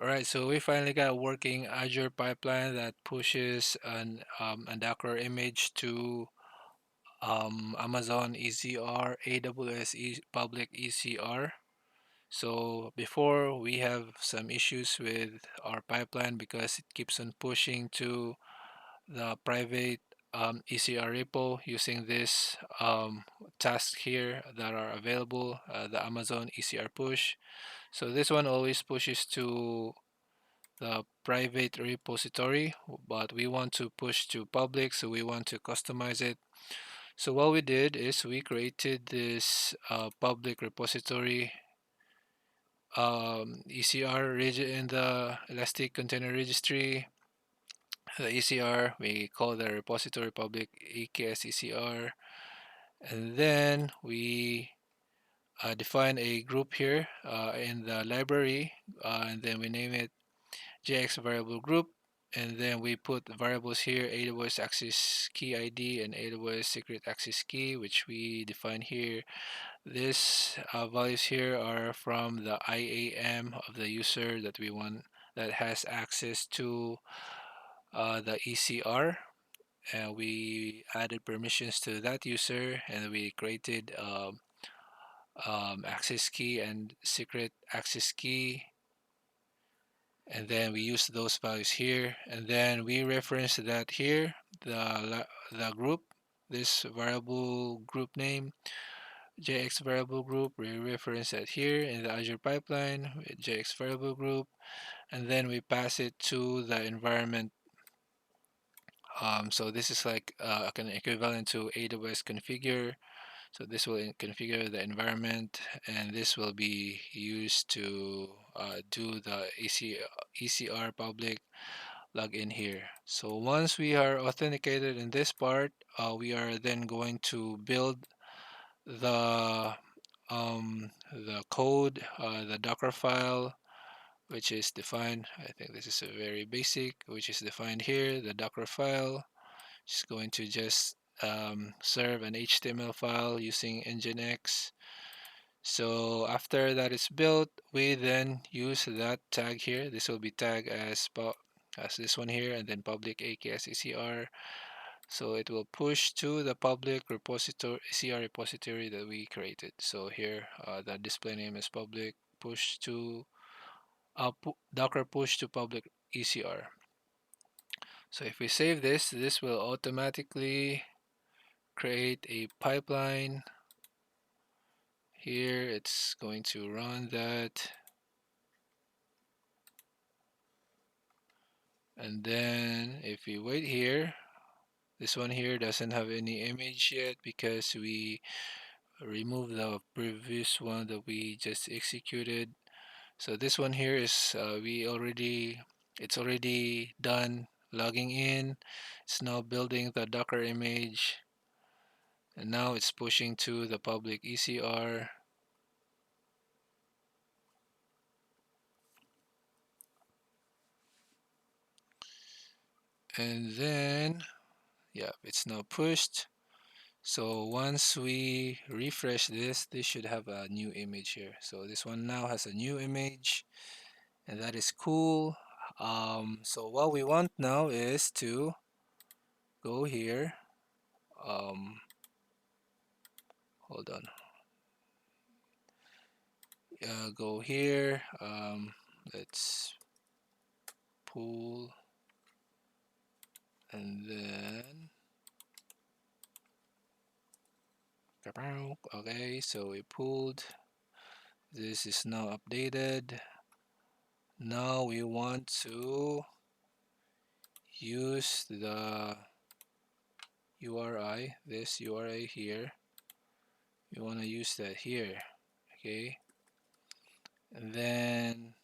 Alright, so we finally got a working Azure pipeline that pushes a Docker image to Amazon ECR, AWS public ECR. So before we have some issues with our pipeline because it keeps on pushing to the private ECR repo using this task here that are available, the Amazon ECR push. So this one always pushes to the private repository, but we want to push to public, so we want to customize it. So what we did is we created this public repository ECR in the Elastic Container Registry. The ECR, we call the repository public EKS ECR, and then we define a group here in the library, and then we name it JX variable group, and then we put the variables here: AWS access key ID and AWS secret access key, which we define here. These values here are from the IAM of the user that we want, that has access to the ECR. And we added permissions to that user, and we created access key and secret access key, and then we use those values here, and then we reference that here, the group, this variable group name, JX variable group. We reference that here in the Azure pipeline with JX variable group, and then we pass it to the environment. So this is like an equivalent to AWS configure. So this will configure the environment, and this will be used to do the ECR public login here. So once we are authenticated in this part, we are then going to build the code, the Docker file, which is defined. I think this is a very basic, which is defined here. The Docker file is going to just serve an HTML file using Nginx. So after that is built, we then use that tag here. This will be tagged as this one here, and then public AKS ECR. So it will push to the public repository, ECR repository that we created. So here, the display name is public push to Docker push to public ECR. So if we save this, this will automatically create a pipeline. Here it's going to run that, and then if we wait here, this one here doesn't have any image yet because we removed the previous one that we just executed. So this one here is it's already done logging in. It's now building the Docker image, and now it's pushing to the public ECR. And then, yeah, it's now pushed. So once we refresh this should have a new image here. So this one now has a new image, and that is cool. So what we want now is to go here. Hold on. Go here. Let's pull, and then okay. So we pulled. This is now updated. Now we want to use the URI, this URI here. We want to use that here, okay? And then,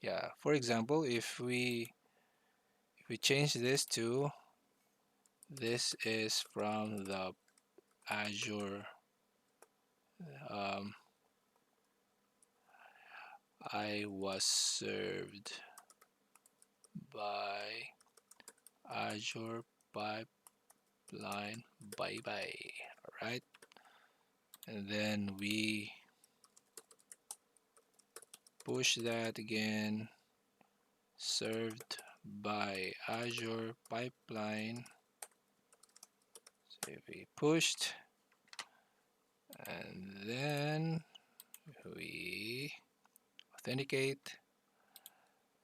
yeah, for example, if we change this to, this is from the Azure, um, I was served by Azure pipeline, bye bye. All right, and then we push that again. served by Azure pipeline. So if we pushed, and then we authenticate,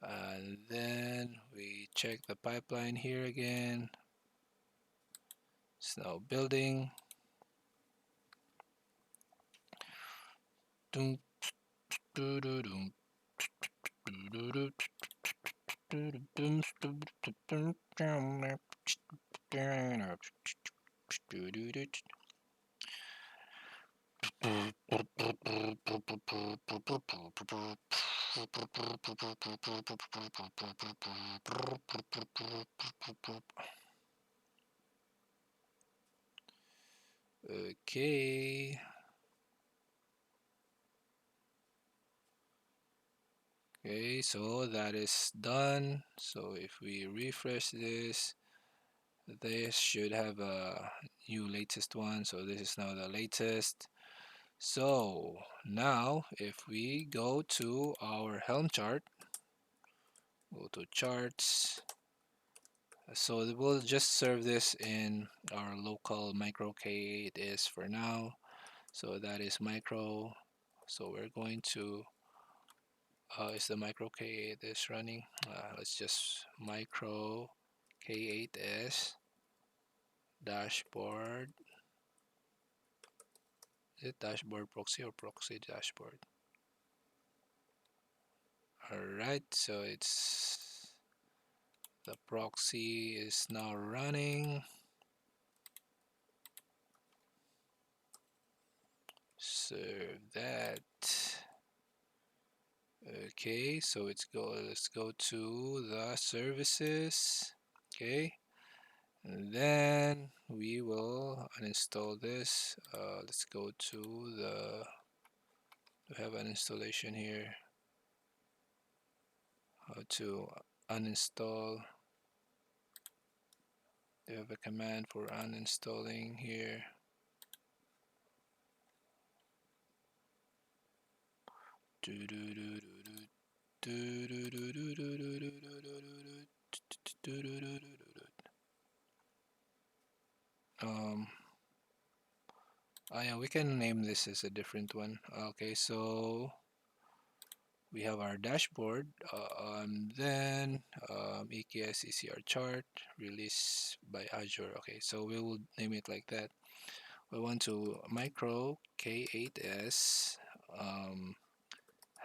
and then we check the pipeline here again. It's now building. Okay. Okay, so that is done. So if we refresh this should have a new latest one. So this is now the latest. So now if we go to our Helm chart, go to charts. So we'll just serve this in our local Microk8s for now. So that is micro. So we're going to is the Microk8s running? Let's just Microk8s dashboard. Is it dashboard proxy or proxy dashboard? Alright, so it's the proxy is now running. Serve that. Okay, so let's go to the services. Okay, and then we will uninstall this. Let's go to the we have an installation here. How to uninstall. We have a command for uninstalling here. Oh yeah, we can name this as a different one. Okay, so we have our dashboard, then EKS ECR chart released by Azure. Okay, so we will name it like that. We want to Microk8s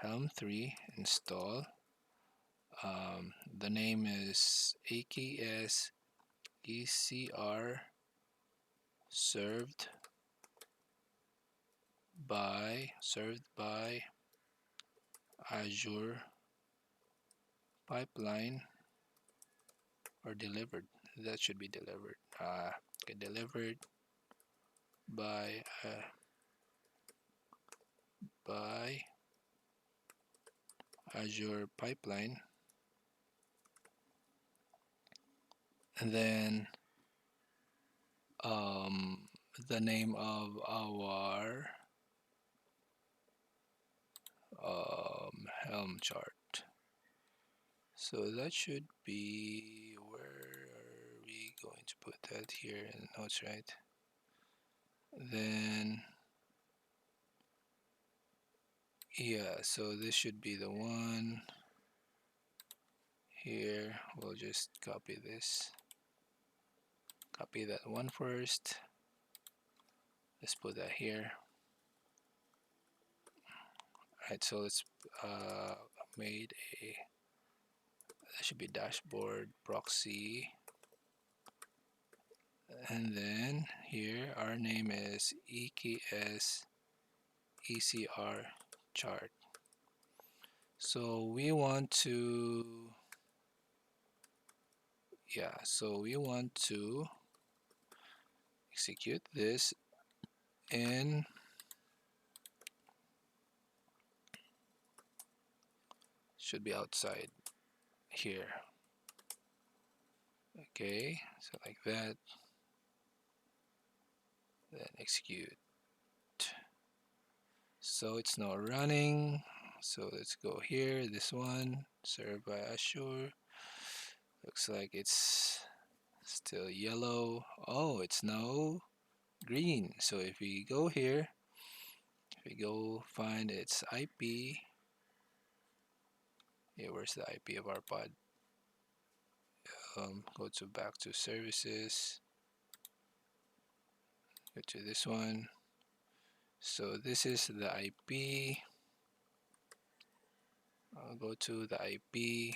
Helm 3 install. The name is EKS ECR served by Azure pipeline or delivered. That should be delivered. Okay, delivered by Azure pipeline, and then the name of our Helm chart. So that should be, where are we going to put that here in the notes, right? Then yeah, so this should be the one here. We'll just copy this, copy that one first. Let's put that here. Right, so let's made a, that should be dashboard proxy, and then here our name is EKS ECR chart. So we want to, yeah, so we want to execute this in should be outside here. Okay, so like that, then execute. So it's now running. So let's go here. This one served by Azure. Looks like it's still yellow. Oh, it's now green. So if we go here, if we go find its IP, yeah, where's the IP of our pod? Go to back to services, go to this one. So this is the IP. I'll go to the IP,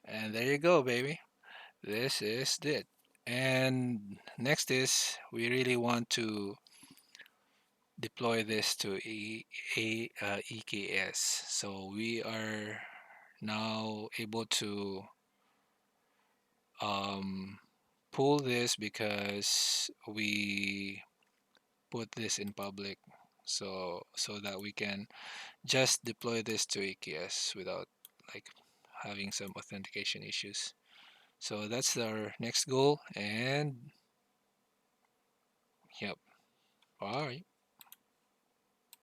and there you go, baby. This is it. And next is we really want to deploy this to EKS. So we are now able to um, pull this because we put this in public, so that we can just deploy this to EKS without like having some authentication issues. So that's our next goal, and yep. All right.